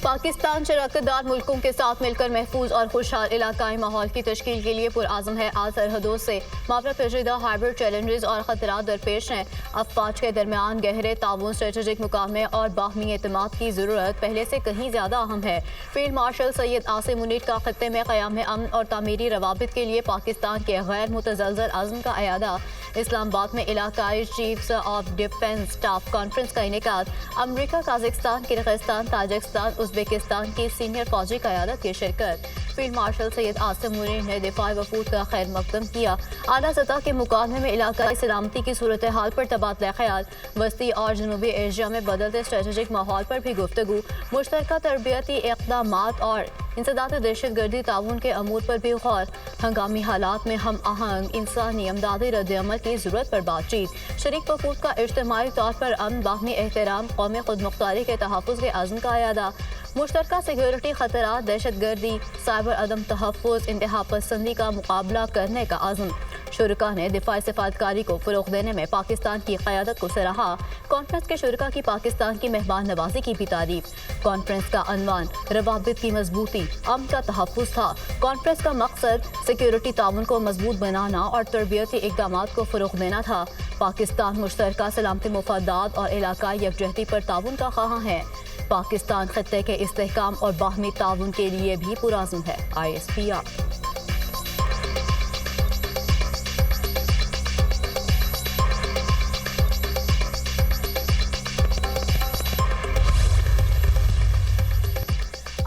پاکستان شراکت دار ملکوں کے ساتھ مل کر محفوظ اور خوشحال علاقائی ماحول کی تشکیل کے لیے پرعزم ہے۔ آج سرحدوں سے ماورا پیچیدہ ہائبرڈ چیلنجز اور خطرات درپیش ہیں۔ افواج کے درمیان گہرے تعاون، اسٹریٹجک مقامے اور باہمی اعتماد کی ضرورت پہلے سے کہیں زیادہ اہم ہے۔ فیلڈ مارشل سید عاصم منیر کا خطے میں قیام امن اور تعمیری روابط کے لیے پاکستان کے غیر متزلزل عزم کا اعادہ۔ اسلام آباد میں علاقائی chiefs of defence staff conference کا انعقاد۔ امریکہ، قازقستان، کرغزستان، تاجکستان، ازبکستان کی سینئر فوجی قیادت کی شرکت۔ فیلڈ مارشل سید عاصم منیر نے دفاعی وفود کا خیر مقدم کیا۔ اعلیٰ سطح کے مکالمے میں علاقائی سلامتی کی صورتحال پر تبادلہ خیال، وسطی اور جنوبی ایشیا میں بدلتے اسٹریٹجک ماحول پر بھی گفتگو، مشترکہ تربیتی اقدامات اور انسداد دہشت گردی تعاون کے امور پر بھی غور۔ ہنگامی حالات میں ہم آہنگ انسانی امدادی رد عمل کی ضرورت پر بات چیت۔ شریک وفود کا اجتماعی طور پر امن، باہمی احترام، قومی خود مختاری کے تحفظ کے عزم کا اعادہ۔ مشترکہ سیکیورٹی خطرات، دہشت گردی، سائبر عدم تحفظ، انتہا پسندی کا مقابلہ کرنے کا عزم۔ شرکاء نے دفاعی سفارتکاری کو فروغ دینے میں پاکستان کی قیادت کو سراہا۔ کانفرنس کے شرکاء کی پاکستان کی مہمان نوازی کی بھی تعریف۔ کانفرنس کا عنوان روابط کی مضبوطی، امن کا تحفظ تھا۔ کانفرنس کا مقصد سیکیورٹی تعاون کو مضبوط بنانا اور تربیتی اقدامات کو فروغ دینا تھا۔ پاکستان مشترکہ سلامتی مفادات اور علاقائی یکجہتی پر تعاون کا خواہاں ہے۔ پاکستان خطے کے استحکام اور باہمی تعاون کے لیے بھی پرعزم ہے۔ ISPR۔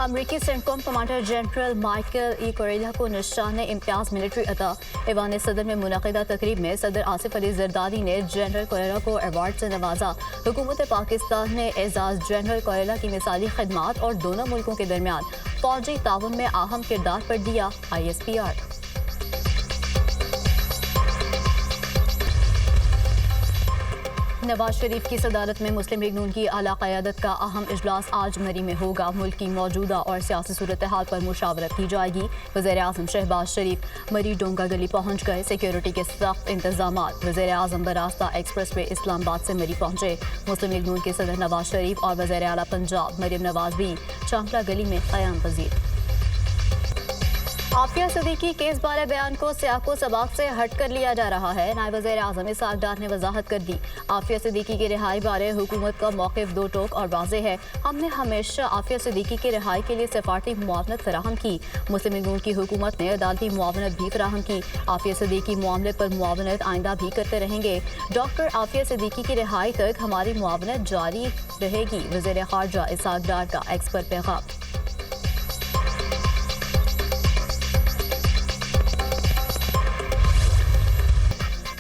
امریکی سینٹکوم کمانڈر جنرل مائیکل ای کوریلا کو نشان امتیاز ملٹری عطا۔ ایوان صدر میں منعقدہ تقریب میں صدر آصف علی زرداری نے جنرل کوریلا کو ایوارڈ سے نوازا۔ حکومت پاکستان نے اعزاز جنرل کوریلا کی مثالی خدمات اور دونوں ملکوں کے درمیان فوجی تعاون میں اہم کردار پر دیا۔ ISPR۔ نواز شریف کی صدارت میں مسلم لیگ نون کی اعلیٰ قیادت کا اہم اجلاس آج مری میں ہوگا۔ ملک کی موجودہ اور سیاسی صورتحال پر مشاورت کی جائے گی۔ وزیر اعظم شہباز شریف مری ڈونگا گلی پہنچ گئے۔ سیکیورٹی کے سخت انتظامات۔ وزیر اعظم براستہ ایکسپریس وے اسلام آباد سے مری پہنچے۔ مسلم لیگ نون کے صدر نواز شریف اور وزیر اعلیٰ پنجاب مریم نواز بھی چانکلہ گلی میں قیام پذیر۔ عافیہ صدیقی کیس بارے بیان کو سیاق و سباق سے ہٹ کر لیا جا رہا ہے۔ نائب وزیر اعظم اسحاق ڈار نے وضاحت کر دی۔ عافیہ صدیقی کی رہائی بارے حکومت کا موقف دو ٹوک اور واضح ہے۔ ہم نے ہمیشہ عافیہ صدیقی کی رہائی کے لیے سفارتی معاونت فراہم کی۔ مسلم لیگ نون کی حکومت نے عدالتی معاونت بھی فراہم کی۔ عافیہ صدیقی معاملے پر معاونت آئندہ بھی کرتے رہیں گے۔ ڈاکٹر عافیہ صدیقی کی رہائی تک ہماری معاونت جاری رہے گی۔ وزیر خارجہ اسحاق ڈار کا ایکس پر پیغام۔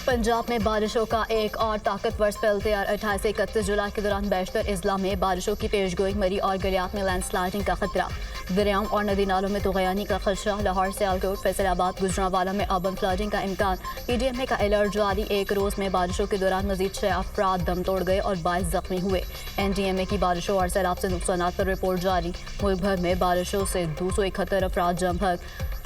پنجاب میں بارشوں کا ایک اور طاقتور اسپیل تیار۔ 28 سے 31 جولائی کے دوران بیشتر اضلاع میں بارشوں کی پیشگوئی۔ مری اور گلیات میں لینڈ سلائڈنگ کا خطرہ۔ دریاؤں اور ندی نالوں میں طغیانی کا خدشہ۔ لاہور، سیالکوٹ، فیصل آباد، گوجرانوالا میں اربن فلڈنگ کا امکان۔ PDMA کا الرٹ جاری۔ ایک روز میں بارشوں کے دوران مزید 6 افراد دم توڑ گئے اور 22 زخمی ہوئے۔ NDMA کی بارشوں اور سیلاب سے نقصانات پر رپورٹ جاری۔ ملک بھر میں بارشوں سے 271 افراد جم بھگ،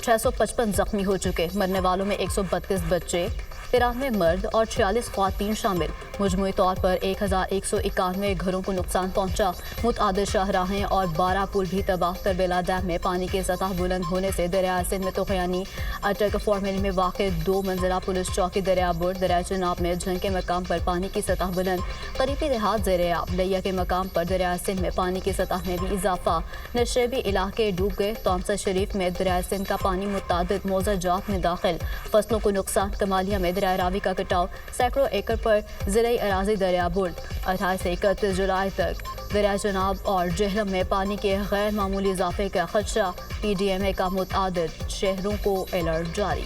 655 زخمی ہو چکے۔ مرنے والوں میں 132 بچے، 93 مرد اور 46 خواتین شامل۔ مجموعی طور پر 1191 گھروں کو نقصان پہنچا۔ متعدد شاہراہیں اور 12 پل بھی تباہ۔ تربیلا ڈیم میں پانی کی سطح بلند ہونے سے دریائے سندھ میں طغیانی۔ اٹک فارمیلی میں واقع 2 منزلہ پولیس چوکی دریا بر۔ دریائے چناب میں جھنگ کے مقام پر پانی کی سطح بلند۔ قریبی دیہات زیر آب۔ لیا کے مقام پر دریائے سندھ میں پانی کی سطح میں بھی اضافہ۔ نشیبی علاقے ڈوب گئے۔ تومسا شریف میں دریائے سندھ کا پانی متعدد موضع جات میں داخل۔ فصلوں کو نقصان۔ کمالیہ میں دریائے راوی کا کٹاؤ۔ سینکڑوں ایکڑ پر زرعی اراضی دریا برد۔ 28 سے 31 جولائی تک دریائے چناب اور جہلم میں پانی کے غیر معمولی اضافے کا خدشہ۔ PDMA کا متعدد شہروں کو الرٹ جاری۔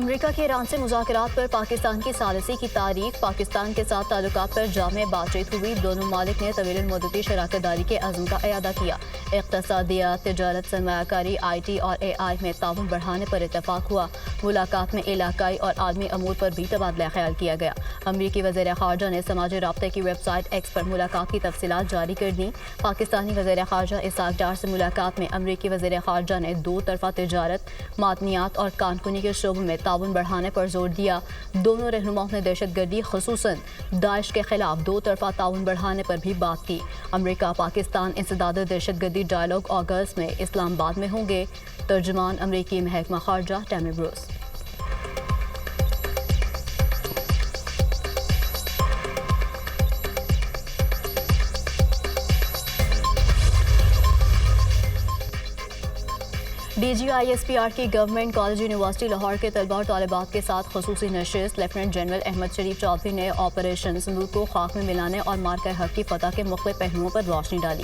امریکہ کے ایران سے مذاکرات پر پاکستان کی ثالثی کی تاریخ، پاکستان کے ساتھ تعلقات پر جامع بات چیت ہوئی، دونوں ممالک نے طویل المدتی شراکت داری کے عزم کا اعادہ کیا، اقتصادیات، تجارت، سرمایہ کاری، آئی ٹی اور اے آئی میں تعاون بڑھانے پر اتفاق ہوا، ملاقات میں علاقائی اور عالمی امور پر بھی تبادلہ خیال کیا گیا۔ امریکی وزیر خارجہ نے سماجی رابطے کی ویب سائٹ ایکس پر ملاقات کی تفصیلات جاری کر دیں۔ پاکستانی وزیر خارجہ اسحاق ڈار سے ملاقات میں امریکی وزیر خارجہ نے دو طرفہ تجارت، معدنیات اور کان کنی کے شعبوں میں تعاون بڑھانے پر زور دیا۔ دونوں رہنماؤں نے دہشت گردی خصوصاً داعش کے خلاف دو طرفہ تعاون بڑھانے پر بھی بات کی۔ امریکہ پاکستان انسداد دہشت گردی ڈائیلاگ اگست میں اسلام آباد میں ہوں گے۔ ترجمان امریکی محکمہ خارجہ Tammy Bruce. D G I S P R کی گورنمنٹ کالج یونیورسٹی لاہور کے طلباء اور طالبات کے ساتھ خصوصی نشست، لیفٹیننٹ جنرل احمد شریف چودھری نے آپریشن سندور کو خاک میں ملانے اور مارکہ حق کی فتح کے مختلف پہلوؤں پر روشنی ڈالی۔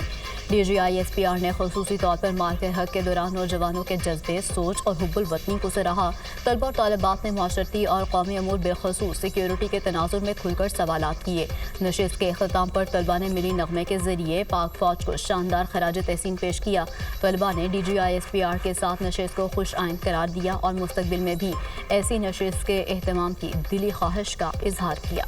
D G I S P R نے خصوصی طور پر مارکہ حق کے دوران نوجوانوں کے جذبے، سوچ اور حب الوطنی کو سراہا۔ طلباء اور طالبات نے معاشرتی اور قومی امور بالخصوص سیکیورٹی کے تناظر میں کھل کر سوالات کیے۔ نشست کے اختتام پر طلباء نے ملی نغمے کے ذریعے پاک فوج کو شاندار خراج تحسین پیش کیا۔ طلباء نے D G I S P R کے ساتھ نشست کو خوش آئند قرار دیا اور مستقبل میں بھی ایسی نشست کے اہتمام کی دلی خواہش کا اظہار کیا۔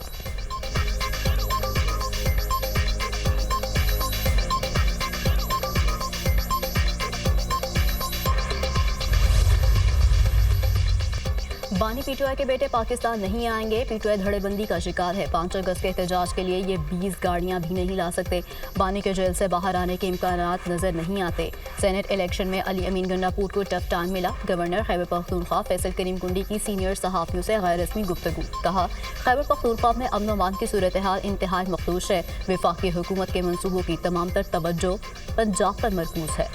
بانی پی ٹی آئی کے بیٹے پاکستان نہیں آئیں گے، پی ٹی آئی دھڑے بندی کا شکار ہے۔ 5 اگست کے احتجاج کے لیے یہ 20 گاڑیاں بھی نہیں لا سکتے۔ بانی کے جیل سے باہر آنے کے امکانات نظر نہیں آتے۔ سینٹ الیکشن میں علی امین گنڈاپور کو ٹف ٹائم ملا۔ گورنر خیبر پختونخوا فیصل کریم کنڈی کی سینئر صحافیوں سے غیر رسمی گفتگو، کہا خیبر پختونخوا میں امن و امان کی صورتحال انتہائی مخدوش ہے۔ وفاقی حکومت کے منصوبوں کی تمام تر توجہ پنجاب پر مرکوز ہے۔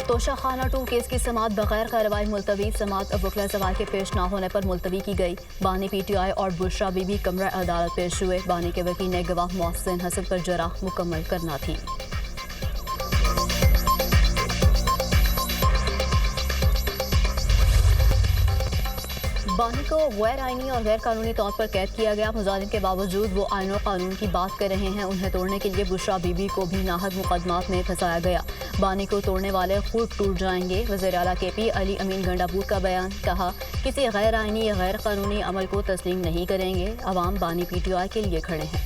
توشہ خانہ 2 کیس کی سماعت بغیر کارروائی ملتوی، سماعت وکلاء سوال کے پیش نہ ہونے پر ملتوی کی گئی۔ بانی پی ٹی آئی اور بشرا بی بی کمرہ عدالت پیش ہوئے۔ بانی کے وکیل نے گواہ محسن حسن پر جرح مکمل کرنا تھی۔ بانی کو غیر آئینی اور غیر قانونی طور پر قید کیا گیا۔ مظالم کے باوجود وہ آئین و قانون کی بات کر رہے ہیں۔ انہیں توڑنے کے لیے بشرا بی بی کو بھی ناحق مقدمات میں پھنسایا گیا۔ بانی کو توڑنے والے خود ٹوٹ جائیں گے۔ وزیر اعلیٰ کے پی علی امین گنڈاپور کا بیان، کہا کسی غیر آئینی یا غیر قانونی عمل کو تسلیم نہیں کریں گے۔ عوام بانی پی ٹی آئی کے لیے کھڑے ہیں۔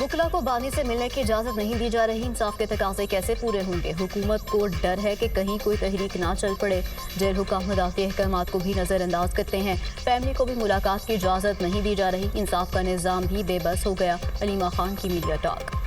وکلاء کو بانی سے ملنے کی اجازت نہیں دی جا رہی۔ انصاف کے تقاضے کیسے پورے ہوں گے؟ حکومت کو ڈر ہے کہ کہیں کوئی تحریک نہ چل پڑے۔ جیل حکام عدالتی احکامات کو بھی نظر انداز کرتے ہیں۔ فیملی کو بھی ملاقات کی اجازت نہیں دی جا رہی۔ انصاف کا نظام بھی بے بس ہو گیا۔ علیمہ خان کی میڈیا ٹاک۔